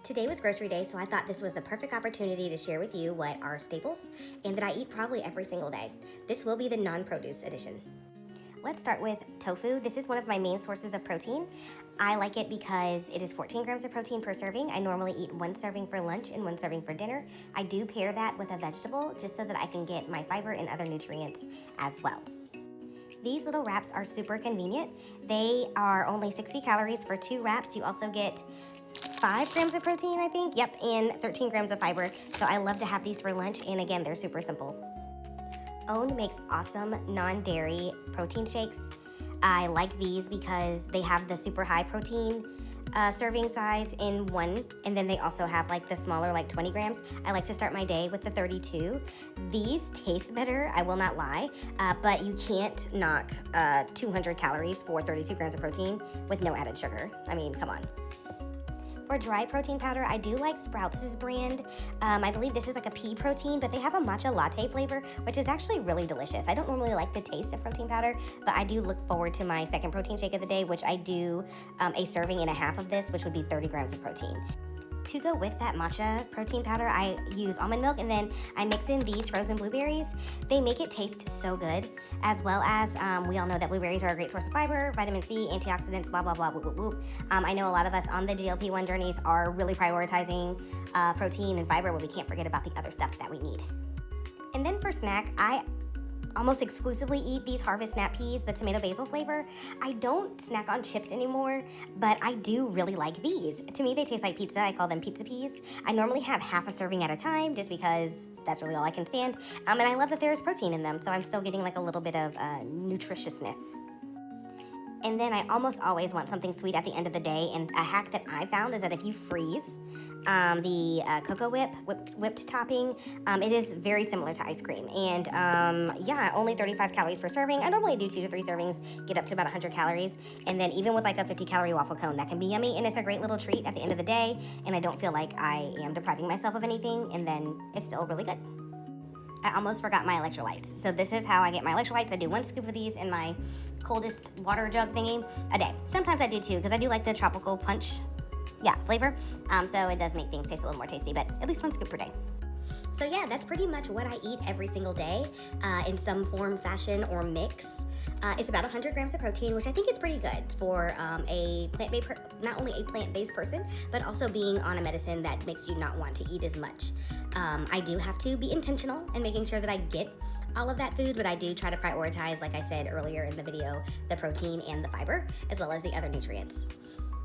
Today was grocery day, so I thought this was the perfect opportunity to share with you what are staples and that I eat probably every single day. This will be the non-produce edition. Let's start with tofu. This is one of my main sources of protein. I like it because it is 14 grams of protein per serving. I normally eat 1 serving for lunch and 1 serving for dinner. I do pair that with a vegetable just so that I can get my fiber and other nutrients as well. These little wraps are super convenient. They are only 60 calories for 2 wraps. You also get 5 grams of protein, I think. Yep, and 13 grams of fiber. So I love to have these for lunch, and again, they're super simple. OWN makes awesome non-dairy protein shakes. I like these because they have the super high protein serving size in one, and then they also have like the smaller, like 20 grams. I like to start my day with the 32. These taste better, I will not lie, but you can't knock 200 calories for 32 grams of protein with no added sugar. I mean, come on. For dry protein powder, I do like Sprouts' brand. I believe this is like a pea protein, but they have a matcha latte flavor, which is actually really delicious. I don't normally like the taste of protein powder, but I do look forward to my second protein shake of the day, which I do a serving and a half of this, which would be 30 grams of protein. To go with that matcha protein powder, I use almond milk, and then I mix in these frozen blueberries. They make it taste so good, as well as we all know that blueberries are a great source of fiber, vitamin C, antioxidants, blah, blah, blah, whoop, whoop, whoop. I know a lot of us on the GLP1 journeys are really prioritizing protein and fiber, but we can't forget about the other stuff that we need. And then for snack, I almost exclusively eat these Harvest Snap Peas, the tomato basil flavor. I don't snack on chips anymore, but I do really like these. To me, they taste like pizza. I call them pizza peas. I normally have half a serving at a time just because that's really all I can stand. And I love that there's protein in them, so I'm still getting like a little bit of nutritiousness. And then I almost always want something sweet at the end of the day, and a hack that I found is that if you freeze the cocoa whipped topping, it is very similar to ice cream. And yeah, only 35 calories per serving. I normally do 2 to 3 servings, get up to about 100 calories. And then even with like a 50-calorie waffle cone, that can be yummy, and it's a great little treat at the end of the day, and I don't feel like I am depriving myself of anything, and then it's still really good. I almost forgot my electrolytes. So this is how I get my electrolytes. I do 1 scoop of these in my coldest water jug thingy a day. Sometimes I do 2 because I do like the tropical punch, flavor. So it does make things taste a little more tasty, but at least 1 scoop per day. So yeah, that's pretty much what I eat every single day in some form, fashion, or mix. It's about 100 grams of protein, which I think is pretty good for a plant-based, not only a plant-based person, but also being on a medicine that makes you not want to eat as much. I do have to be intentional in making sure that I get all of that food, but I do try to prioritize, like I said earlier in the video, the protein and the fiber, as well as the other nutrients.